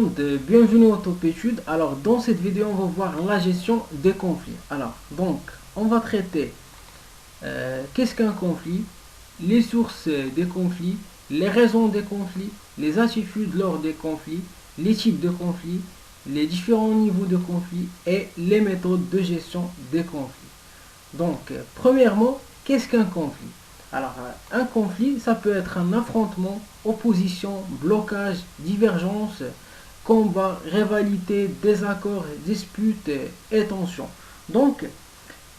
monde, bienvenue au Top Études. Alors dans cette vidéo on va voir la gestion des conflits. Alors donc on va traiter qu'est-ce qu'un conflit, les sources des conflits, les raisons des conflits, les attitudes lors des conflits, les types de conflits, les différents niveaux de conflits et les méthodes de gestion des conflits. Donc premièrement, qu'est-ce qu'un conflit? Alors un conflit, ça peut être un affrontement, opposition, blocage, divergence, combat, rivalité, désaccord, dispute et tension. Donc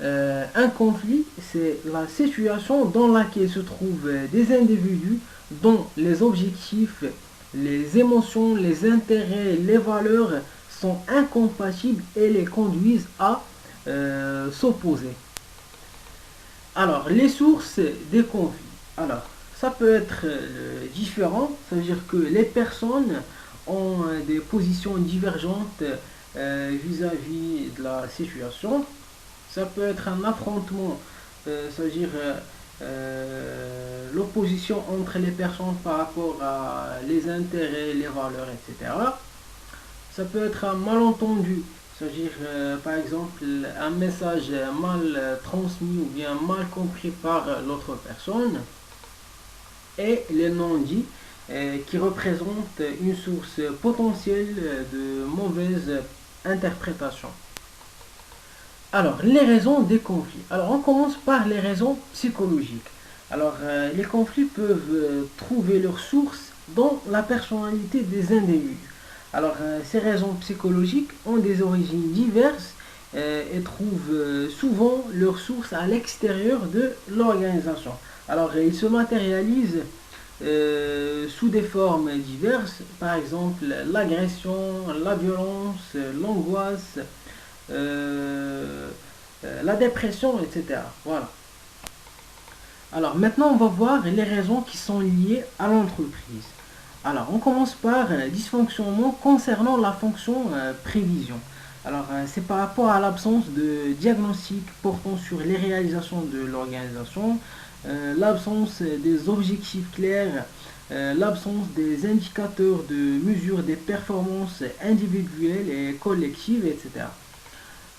un conflit, c'est la situation dans laquelle se trouvent des individus dont les objectifs, les émotions, les intérêts, les valeurs sont incompatibles et les conduisent à s'opposer. Alors, les sources des conflits. Alors, ça peut être différent, ça veut dire que les personnes ont des positions divergentes vis-à-vis de la situation. Ça peut être un affrontement, c'est-à-dire l'opposition entre les personnes par rapport à les intérêts, les valeurs, etc. Ça peut être un malentendu, c'est-à-dire par exemple un message mal transmis ou bien mal compris par l'autre personne. Et les non-dits qui représentent une source potentielle de mauvaise interprétation. Alors, les raisons des conflits. Alors, on commence par les raisons psychologiques. Alors, les conflits peuvent trouver leur source dans la personnalité des individus. Alors, ces raisons psychologiques ont des origines diverses et trouvent souvent leur source à l'extérieur de l'organisation. Alors, ils se matérialisent sous des formes diverses, par exemple l'agression, la violence, l'angoisse, la dépression, etc. Voilà. Alors maintenant, on va voir les raisons qui sont liées à l'entreprise. Alors, on commence par dysfonctionnement concernant la fonction prévision. Alors, c'est par rapport à l'absence de diagnostic portant sur les réalisations de l'organisation, l'absence des objectifs clairs, l'absence des indicateurs de mesure des performances individuelles et collectives, etc.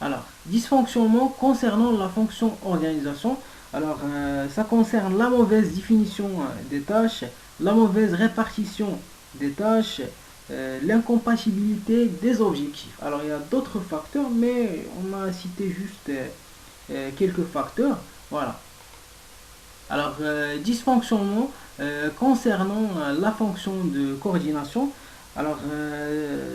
Alors, dysfonctionnement concernant la fonction organisation. Alors, ça concerne la mauvaise définition des tâches, la mauvaise répartition des tâches, l'incompatibilité des objectifs. Alors, il y a d'autres facteurs, mais on a cité juste quelques facteurs. Voilà. Alors, dysfonctionnement concernant la fonction de coordination. Alors,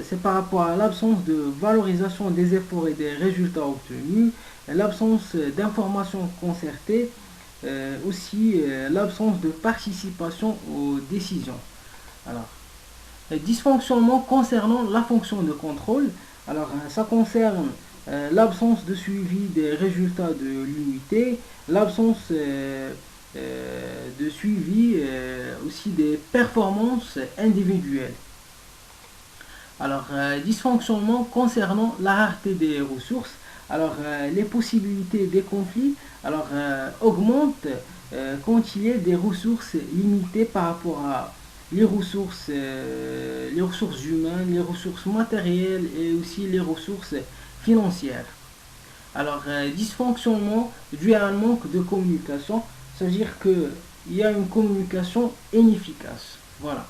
c'est par rapport à l'absence de valorisation des efforts et des résultats obtenus, l'absence d'informations concertées, aussi l'absence de participation aux décisions. Alors, dysfonctionnement concernant la fonction de contrôle. Alors, ça concerne l'absence de suivi des résultats de l'unité, l'absence de suivi aussi des performances individuelles. Alors, dysfonctionnement concernant la rareté des ressources. Alors, les possibilités des conflits augmentent quand il y a des ressources limitées par rapport à les ressources humaines, les ressources matérielles et aussi les ressources financières. Alors, dysfonctionnement dû à un manque de communication, c'est-à-dire qu'il y a une communication inefficace. Voilà.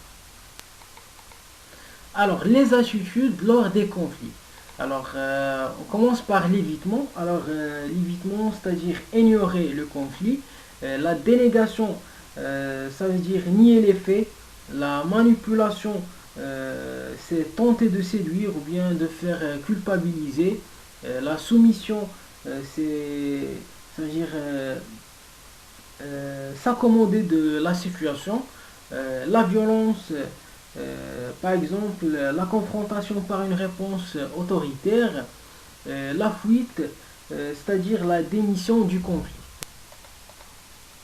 Alors, les attitudes lors des conflits. Alors, on commence par l'évitement. Alors, l'évitement, c'est-à-dire ignorer le conflit. La dénégation, ça veut dire nier les faits. La manipulation, c'est tenter de séduire ou bien de faire culpabiliser. La soumission, ça veut dire s'accommoder de la situation. La violence, par exemple, la confrontation par une réponse autoritaire, la fuite, c'est-à-dire la démission du conflit.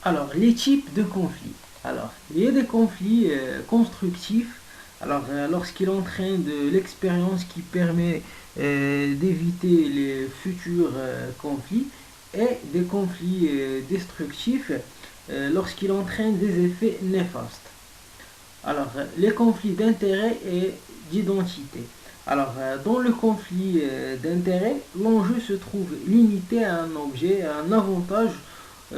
Alors, les types de conflits. Alors, il y a des conflits constructifs. Alors, lorsqu'il entraîne de l'expérience qui permet d'éviter les futurs conflits, et des conflits destructifs lorsqu'il entraîne des effets néfastes. Alors, les conflits d'intérêt et d'identité. Alors, dans le conflit d'intérêt, l'enjeu se trouve limité à un objet, à un avantage ou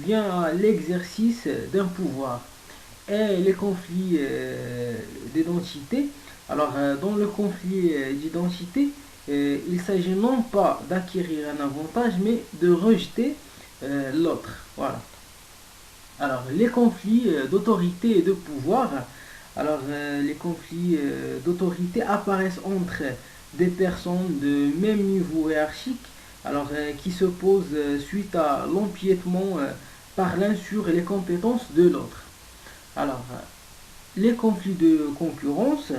bien à l'exercice d'un pouvoir. Et les conflits d'identité. Alors, dans le conflit d'identité, il s'agit non pas d'acquérir un avantage, mais de rejeter l'autre. Voilà. Alors, les conflits d'autorité et de pouvoir. Alors, les conflits d'autorité apparaissent entre des personnes de même niveau hiérarchique, alors qui se posent suite à l'empiètement par l'un sur les compétences de l'autre. Alors, les conflits de concurrence,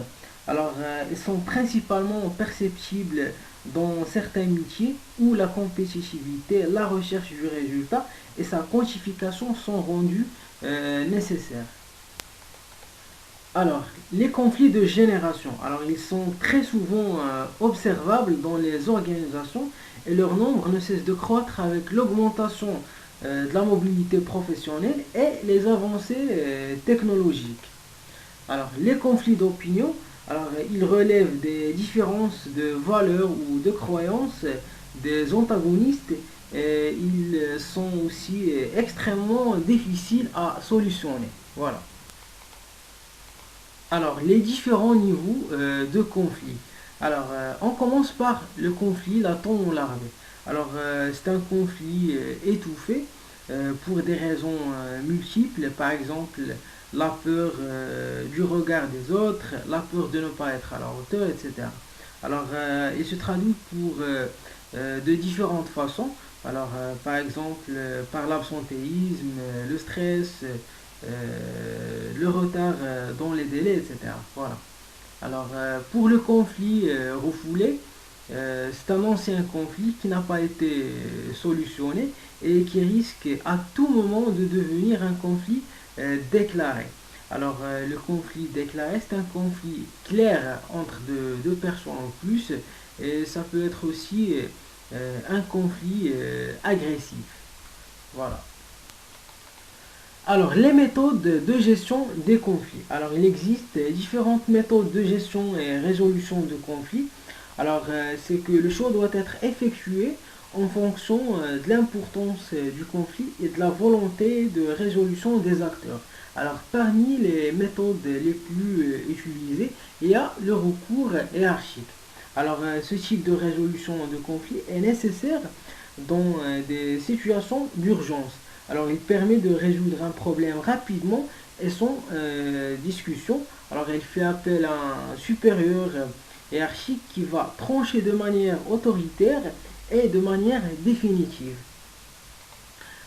alors ils sont principalement perceptibles dans certains métiers où la compétitivité, la recherche du résultat et sa quantification sont rendus nécessaires. Alors, les conflits de génération, alors ils sont très souvent observables dans les organisations et leur nombre ne cesse de croître avec l'augmentation de la mobilité professionnelle et les avancées technologiques. Alors, les conflits d'opinion, alors ils relèvent des différences de valeurs ou de croyances des antagonistes et ils sont aussi extrêmement difficiles à solutionner. Voilà. Alors, les différents niveaux de conflit. Alors, on commence par le conflit latent larvé. Alors, c'est un conflit étouffé pour des raisons multiples, par exemple la peur du regard des autres, la peur de ne pas être à la hauteur, etc. Alors, il se traduit de différentes façons. Alors, par exemple, par l'absentéisme, le stress, le retard dans les délais, etc. Voilà. Alors, pour le conflit refoulé, c'est un ancien conflit qui n'a pas été solutionné et qui risque à tout moment de devenir un conflit déclaré. Alors, le conflit déclaré, c'est un conflit clair entre deux personnes en plus et ça peut être aussi un conflit agressif. Voilà. Alors, les méthodes de gestion des conflits. Alors, il existe différentes méthodes de gestion et résolution de conflits. Alors, c'est que le choix doit être effectué en fonction de l'importance du conflit et de la volonté de résolution des acteurs. Alors, parmi les méthodes les plus utilisées, il y a le recours hiérarchique. Alors, ce type de résolution de conflit est nécessaire dans des situations d'urgence. Alors, il permet de résoudre un problème rapidement et sans discussion. Alors, il fait appel à un supérieur hiérarchique qui va trancher de manière autoritaire et de manière définitive.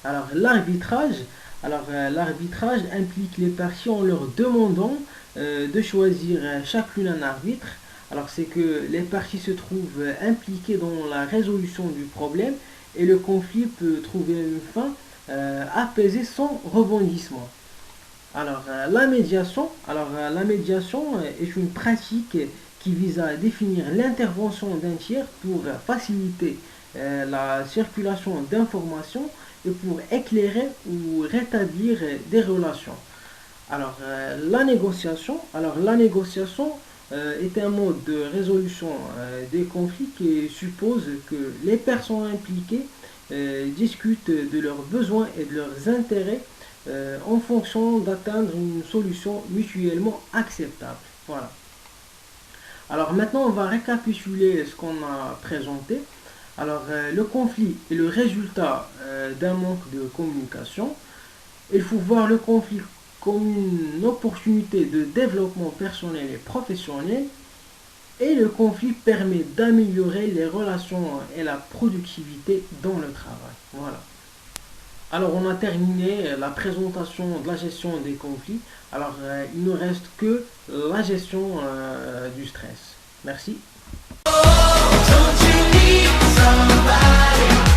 Alors, l'arbitrage. Alors, l'arbitrage implique les parties en leur demandant de choisir chacune un arbitre. Alors, c'est que les parties se trouvent impliquées dans la résolution du problème et le conflit peut trouver une fin apaisée sans rebondissement. Alors, la médiation. Alors, la médiation est une pratique qui vise à définir l'intervention d'un tiers pour faciliter la circulation d'informations et pour éclairer ou rétablir des relations. Alors, la négociation. Alors, la négociation est un mode de résolution des conflits qui suppose que les personnes impliquées discutent de leurs besoins et de leurs intérêts en fonction d'atteindre une solution mutuellement acceptable. Voilà. Alors maintenant, on va récapituler ce qu'on a présenté. Alors, le conflit est le résultat d'un manque de communication. Il faut voir le conflit comme une opportunité de développement personnel et professionnel. Et le conflit permet d'améliorer les relations et la productivité dans le travail. Voilà. Alors, on a terminé la présentation de la gestion des conflits. Alors, il ne reste que la gestion du stress. Merci. Oh, don't you need somebody?